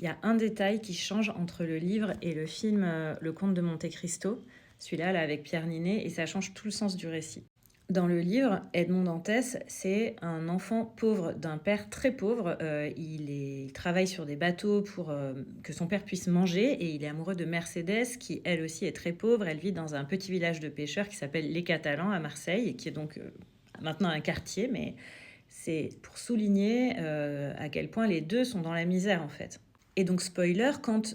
Il y a un détail qui change entre le livre et le film Le Comte de Monte-Cristo, celui-là là, avec Pierre Ninet, et ça change tout le sens du récit. Dans le livre, Edmond Dantès, c'est un enfant pauvre d'un père très pauvre. Il travaille sur des bateaux pour que son père puisse manger et il est amoureux de Mercedes qui, elle aussi, est très pauvre. Elle vit dans un petit village de pêcheurs qui s'appelle Les Catalans à Marseille et qui est donc maintenant un quartier, mais c'est pour souligner à quel point les deux sont dans la misère en fait. Et donc, spoiler, quand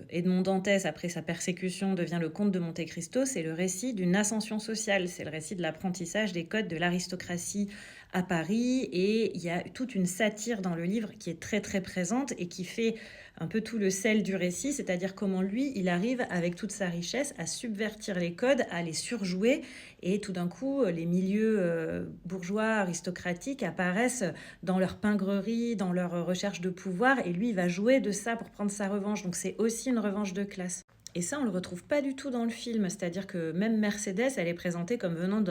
Edmond Dantès, après sa persécution, devient le comte de Monte-Cristo, c'est le récit d'une ascension sociale. C'est le récit de l'apprentissage des codes de l'aristocratie à Paris. Et il y a toute une satire dans le livre qui est très très présente et qui fait un peu tout le sel du récit, c'est-à-dire comment lui, il arrive avec toute sa richesse à subvertir les codes, à les surjouer. Et tout d'un coup, les milieux bourgeois, aristocratiques apparaissent dans leur pingrerie, dans leur recherche de pouvoir, et lui, il va jouer de ça pour prendre sa revanche. Donc c'est aussi une revanche de classe. Et ça, on ne le retrouve pas du tout dans le film. C'est-à-dire que même Mercedes, elle est présentée comme venant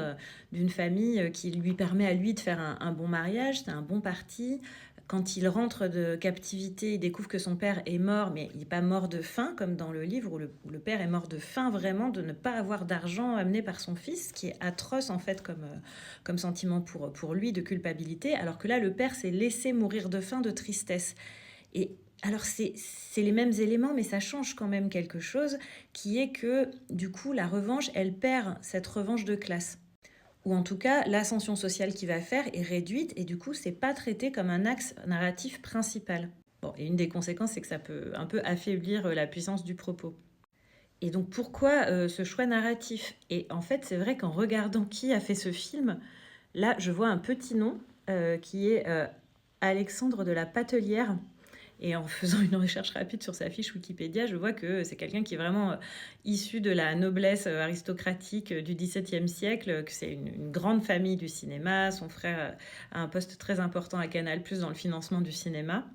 d'une famille qui lui permet à lui de faire un bon mariage, c'est un bon parti. Quand il rentre de captivité, il découvre que son père est mort, mais il n'est pas mort de faim, comme dans le livre, où le père est mort de faim, vraiment, de ne pas avoir d'argent amené par son fils, ce qui est atroce, en fait, comme sentiment pour lui, de culpabilité, alors que là, le père s'est laissé mourir de faim, de tristesse. Et alors, c'est les mêmes éléments, mais ça change quand même quelque chose, qui est que, du coup, la revanche, elle perd cette revanche de classe. Ou en tout cas, l'ascension sociale qu'il va faire est réduite, et du coup, c'est pas traité comme un axe narratif principal. Bon, et une des conséquences, c'est que ça peut un peu affaiblir la puissance du propos. Et donc, pourquoi ce choix narratif? Et en fait, c'est vrai qu'en regardant qui a fait ce film, là, je vois un petit nom qui est Alexandre de la Patelière. Et en faisant une recherche rapide sur sa fiche Wikipédia, je vois que c'est quelqu'un qui est vraiment issu de la noblesse aristocratique du XVIIe siècle, que c'est une grande famille du cinéma. Son frère a un poste très important à Canal+, dans le financement du cinéma.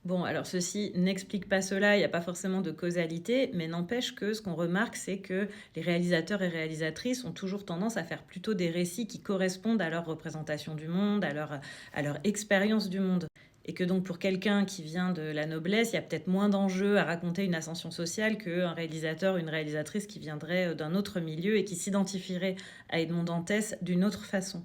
Bon, alors ceci n'explique pas cela, il n'y a pas forcément de causalité, mais n'empêche que ce qu'on remarque, c'est que les réalisateurs et réalisatrices ont toujours tendance à faire plutôt des récits qui correspondent à leur représentation du monde, à leur expérience du monde. Et que donc pour quelqu'un qui vient de la noblesse, il y a peut-être moins d'enjeux à raconter une ascension sociale qu'un réalisateur ou une réalisatrice qui viendrait d'un autre milieu et qui s'identifierait à Edmond Dantès d'une autre façon.